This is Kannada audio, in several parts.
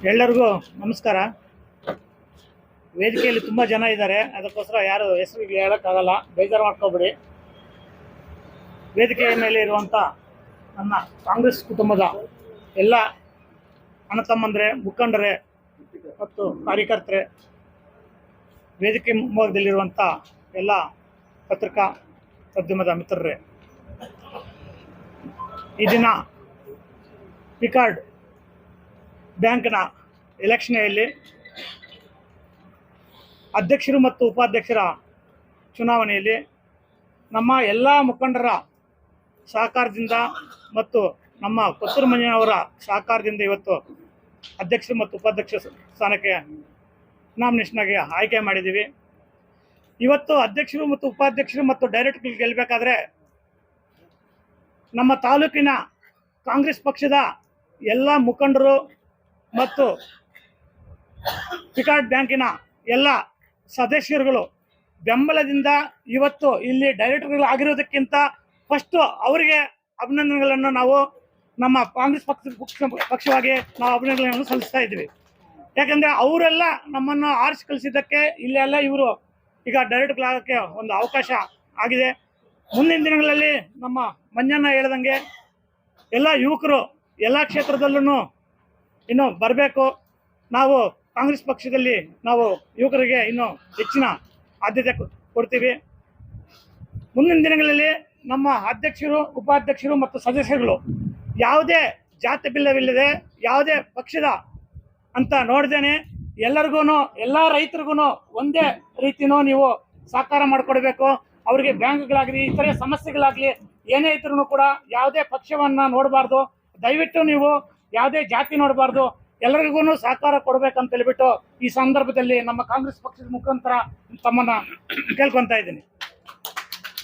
ಎಲ್ಲರಿಗೂ ನಮಸ್ಕಾರ. ವೇದಿಕೆಯಲ್ಲಿ ತುಂಬ ಜನ ಇದ್ದಾರೆ, ಅದಕ್ಕೋಸ್ಕರ ಯಾರು ಹೆಸರು ಹೇಳೋಕ್ಕಾಗಲ್ಲ, ಬೇಜಾರು ಮಾಡ್ಕೋಬೇಡಿ. ವೇದಿಕೆಯ ಮೇಲೆ ಇರುವಂಥ ನನ್ನ ಕಾಂಗ್ರೆಸ್ ಕುಟುಂಬದ ಎಲ್ಲ ಅಣ್ಣ ತಮ್ಮಂದರೆ, ಮುಖಂಡರೇ ಮತ್ತು ಕಾರ್ಯಕರ್ತರೆ, ವೇದಿಕೆ ಮುಂಭಾಗದಲ್ಲಿರುವಂಥ ಎಲ್ಲ ಪತ್ರಿಕಾ ಮಾಧ್ಯಮದ ಮಿತ್ರರೇ, ಈ ದಿನ ಪಿಕಾರ್ಡ್ ಬ್ಯಾಂಕ್ನ ಎಲೆಕ್ಷನ್ನಲ್ಲಿ ಅಧ್ಯಕ್ಷರು ಮತ್ತು ಉಪಾಧ್ಯಕ್ಷರ ಚುನಾವಣೆಯಲ್ಲಿ ನಮ್ಮ ಎಲ್ಲ ಮುಖಂಡರ ಸಹಕಾರದಿಂದ ಮತ್ತು ನಮ್ಮ ಕೊತ್ತೂರು ಮಂಜಣ್ಣವರ ಸಹಕಾರದಿಂದ ಇವತ್ತು ಅಧ್ಯಕ್ಷರು ಮತ್ತು ಉಪಾಧ್ಯಕ್ಷ ಸ್ಥಾನಕ್ಕೆ ನಾಮಿನೇಷನ್ಗೆ ಆಯ್ಕೆ ಮಾಡಿದ್ದೀವಿ. ಇವತ್ತು ಅಧ್ಯಕ್ಷರು ಮತ್ತು ಉಪಾಧ್ಯಕ್ಷರು ಮತ್ತು ಡೈರೆಕ್ಟರ್ ಗೆಲ್ಲಬೇಕಾದ್ರೆ ನಮ್ಮ ತಾಲೂಕಿನ ಕಾಂಗ್ರೆಸ್ ಪಕ್ಷದ ಎಲ್ಲ ಮುಖಂಡರು ಮತ್ತು ಪಿಕಾರ್ಡ್ ಬ್ಯಾಂಕಿನ ಎಲ್ಲ ಸದಸ್ಯರುಗಳು ಬೆಂಬಲದಿಂದ ಇವತ್ತು ಇಲ್ಲಿ ಡೈರೆಕ್ಟರ್ಗಳು ಆಗಿರೋದಕ್ಕಿಂತ ಫಸ್ಟು ಅವರಿಗೆ ಅಭಿನಂದನೆಗಳನ್ನು ನಾವು ನಮ್ಮ ಕಾಂಗ್ರೆಸ್ ಪಕ್ಷವಾಗಿ ನಾವು ಅಭಿನಂದನೆಗಳನ್ನು ಸಲ್ಲಿಸ್ತಾ ಇದ್ದೀವಿ. ಯಾಕಂದರೆ ಅವರೆಲ್ಲ ನಮ್ಮನ್ನು ಆರಿಸಿ ಕಳಿಸಿದ್ದಕ್ಕೆ ಇಲ್ಲೆಲ್ಲ ಇವರು ಈಗ ಡೈರೆಕ್ಟರ್ಗಳಾಗೋಕ್ಕೆ ಒಂದು ಅವಕಾಶ ಆಗಿದೆ. ಮುಂದಿನ ದಿನಗಳಲ್ಲಿ ನಮ್ಮ ಮಂಜಣ್ಣ ಹೇಳ್ದಂಗೆ ಎಲ್ಲ ಯುವಕರು ಎಲ್ಲ ಕ್ಷೇತ್ರದಲ್ಲೂ ಇನ್ನೂ ಬರಬೇಕು. ನಾವು ಕಾಂಗ್ರೆಸ್ ಪಕ್ಷದಲ್ಲಿ ನಾವು ಯುವಕರಿಗೆ ಇನ್ನೂ ಹೆಚ್ಚಿನ ಆದ್ಯತೆ ಕೊಡ್ತೀವಿ. ಮುಂದಿನ ದಿನಗಳಲ್ಲಿ ನಮ್ಮ ಅಧ್ಯಕ್ಷರು, ಉಪಾಧ್ಯಕ್ಷರು ಮತ್ತು ಸದಸ್ಯರುಗಳು ಯಾವುದೇ ಜಾತಿ ಭಿನ್ನವಿಲ್ಲದೆ, ಯಾವುದೇ ಪಕ್ಷದ ಅಂತ ನೋಡ್ದೇನೆ ಎಲ್ಲರಿಗೂ, ಎಲ್ಲ ರೈತರಿಗೂ ಒಂದೇ ರೀತಿಯೂ ನೀವು ಸಹಕಾರ ಮಾಡಿಕೊಡ್ಬೇಕು. ಅವರಿಗೆ ಬ್ಯಾಂಕ್ಗಳಾಗಲಿ, ಇತರೆ ಸಮಸ್ಯೆಗಳಾಗಲಿ ಏನೇ ಇದ್ರೂ ಕೂಡ ಯಾವುದೇ ಪಕ್ಷವನ್ನು ನೋಡಬಾರ್ದು. ದಯವಿಟ್ಟು ನೀವು ಯಾವುದೇ ಜಾತಿ ನೋಡಬಾರ್ದು, ಎಲ್ಲರಿಗೂ ಸಹಕಾರ ಕೊಡಬೇಕಂತ ಹೇಳ್ಬಿಟ್ಟು ಈ ಸಂದರ್ಭದಲ್ಲಿ ನಮ್ಮ ಕಾಂಗ್ರೆಸ್ ಪಕ್ಷದ ಮುಖಾಂತರ ತಮ್ಮನ್ನು ಕೇಳ್ಕೊತಾ ಇದ್ದೀನಿ.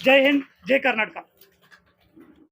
ಜೈ ಹಿಂದ್, ಜೈ ಕರ್ನಾಟಕ.